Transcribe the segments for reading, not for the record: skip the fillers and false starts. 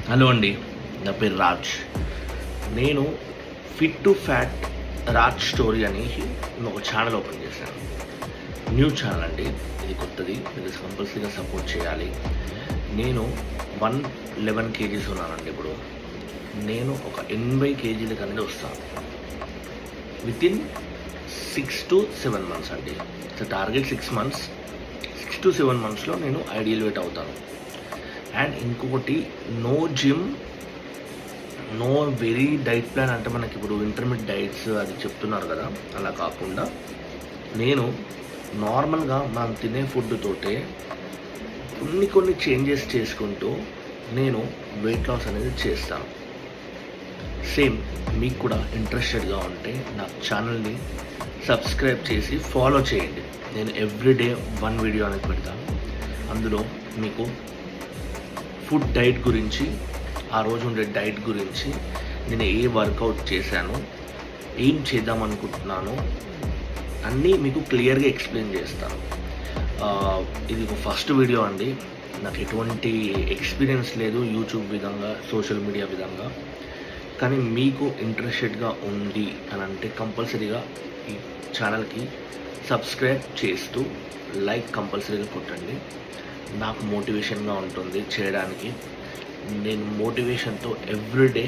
Hello అండి, నా పేరు రాజ్. నేను fit to fat Raj story అని ఒక ఛానల్ ఓపెన్ చేశాను. న్యూ ఛానల్ అండి, ఇది కొత్తది. మీరు కంపల్సరీగా సపోర్ట్ చేయాలి. నేను 111 kgs ఉన్నానండి. ఇప్పుడు నేను ఒక 80 kgలకు అనేది వస్తాను వితిన్ 6 to 7 months అండి. So target 6 months. 6 to 7 monthsలో నేను ఐడియల్ వెయిట్ అవుతాను. అండ్ ఇంకొకటి, no gym, no very diet plan. అంటే మనకి ఇప్పుడు ఇంటర్మీడియట్ డైట్స్ అది చెప్తున్నారు కదా, అలా కాకుండా నేను నార్మల్గా మనం తినే ఫుడ్ తోటే కొన్ని చేంజెస్ చేసుకుంటూ నేను వెయిట్ లాస్ అనేది చేస్తాను. సేమ్ మీకు కూడా ఇంట్రెస్టెడ్గా ఉంటే నా ఛానల్ని సబ్స్క్రైబ్ చేసి ఫాలో చేయండి. నేను ఎవ్రీడే 1 వీడియో అనేది పెడతాను. అందులో మీకు ఫుడ్ డైట్ గురించి, ఆ రోజు ఉండే డైట్ గురించి, నేను ఏ వర్కౌట్ చేశాను, ఏం చేద్దాం అనుకుంటున్నాను అన్నీ మీకు క్లియర్గా ఎక్స్ప్లెయిన్ చేస్తాను. ఇది ఒక ఫస్ట్ వీడియో అండి. నాకు ఎటువంటి ఎక్స్పీరియన్స్ లేదు యూట్యూబ్ విధంగా, సోషల్ మీడియా విధంగా. కానీ మీకు ఇంట్రెస్టెడ్గా ఉంది అని అంటే కంపల్సరీగా ఈ ఛానల్కి సబ్స్క్రైబ్ చేస్తూ లైక్ కంపల్సరీగా కొట్టండి. నాకు మోటివేషన్గా ఉంటుంది చేయడానికి. నేను మోటివేషన్తో ఎవ్రీడే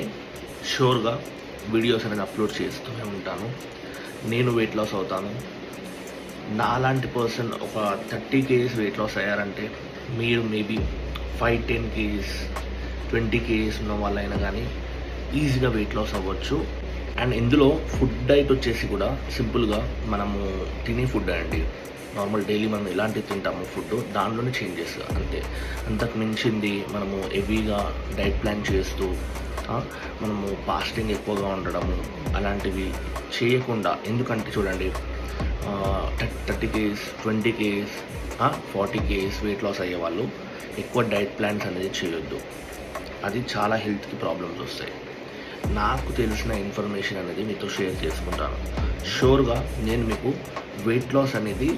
షూర్గా వీడియోస్ అనేది అప్లోడ్ చేస్తూనే ఉంటాను. నేను వెయిట్ లాస్ అవుతాను. నాలాంటి పర్సన్ ఒక 30 kgs వెయిట్ లాస్ అయ్యారంటే మీరు మేబీ 5-10 kgs 20 kgs ఉన్న వాళ్ళైనా కానీ ఈజీగా వెయిట్ లాస్ అవ్వచ్చు. అండ్ ఇందులో ఫుడ్ డైట్ వచ్చేసి కూడా సింపుల్గా మనము తినే ఫుడ్ అండి. నార్మల్ డైలీ మనం ఎలాంటివి తింటాము ఫుడ్, దానిలోనే చేంజెస్ అంతే. అంతకు మించింది మనము హెవీగా డైట్ ప్లాన్ చేస్తూ మనము ఫాస్టింగ్ ఎక్కువగా ఉండడము అలాంటివి చేయకుండా. ఎందుకంటే చూడండి, 30 kgs 20 kgs 40 kgs weight loss అయ్యే వాళ్ళు ఎక్కువ డైట్ ప్లాన్స్ అనేది చేయొద్దు. అది చాలా హెల్త్కి ప్రాబ్లమ్స్ వస్తాయి. నాకు తెలిసిన ఇన్ఫర్మేషన్ అనేది మీతో షేర్ చేసుకుంటాను. షూర్గా నేను మీకు వెయిట్ లాస్ అనేది,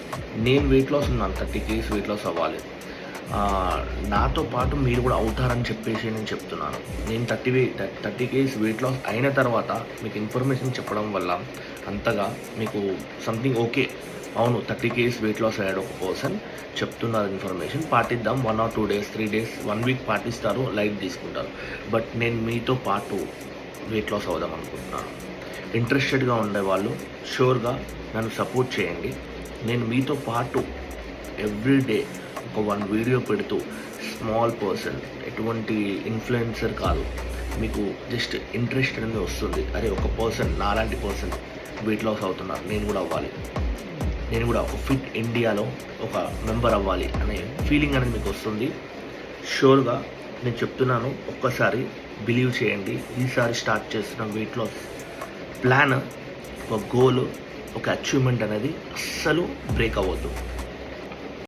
నేను వెయిట్ లాస్ ఉన్నాను, 30 kgs వెయిట్ లాస్ అవ్వాలి, నాతో పాటు మీరు కూడా అవుతారని చెప్పేసి నేను చెప్తున్నాను. నేను 30 kgs వెయిట్ లాస్ అయిన తర్వాత మీకు ఇన్ఫర్మేషన్ చెప్పడం వల్ల అంతగా మీకు సంథింగ్ ఓకే, అవును 30 kgs వెయిట్ లాస్ అయ్యాడు ఒక పర్సన్, చెప్తున్నారు ఇన్ఫర్మేషన్, పాటిద్దాం. 1 or 2 days 3 days 1 week పాటిస్తారు, లైట్ తీసుకుంటారు. బట్ నేను మీతో పాటు వెయిట్ లాస్ అవుదాం అనుకుంటున్నాను. ఇంట్రెస్టెడ్గా ఉండేవాళ్ళు షూర్గా నన్ను సపోర్ట్ చేయండి. నేను మీతో పాటు ఎవ్రీడే ఒక 1 వీడియో పెడుతూ, స్మాల్ పర్సన్, ఎటువంటి ఇన్ఫ్లుయెన్సర్ కాదు, మీకు జస్ట్ ఇంట్రెస్ట్ అనేది వస్తుంది. అరే ఒక పర్సన్, నాలాంటి పర్సన్ వెయిట్ లాస్ అవుతున్నారు, నేను కూడా అవ్వాలి, నేను కూడా ఒక ఫిట్ ఇండియాలో ఒక మెంబర్ అవ్వాలి అనే ఫీలింగ్ అనేది మీకు వస్తుంది. షూర్గా నేను చెప్తున్నాను, ఒక్కసారి బిలీవ్ చేయండి. ఈసారి స్టార్ట్ చేస్తున్న వెయిట్ లాస్ ప్లాన్, ఒక గోల్, ఒక అచీవ్మెంట్ అనేది అస్సలు బ్రేక్ అవ్వద్దు.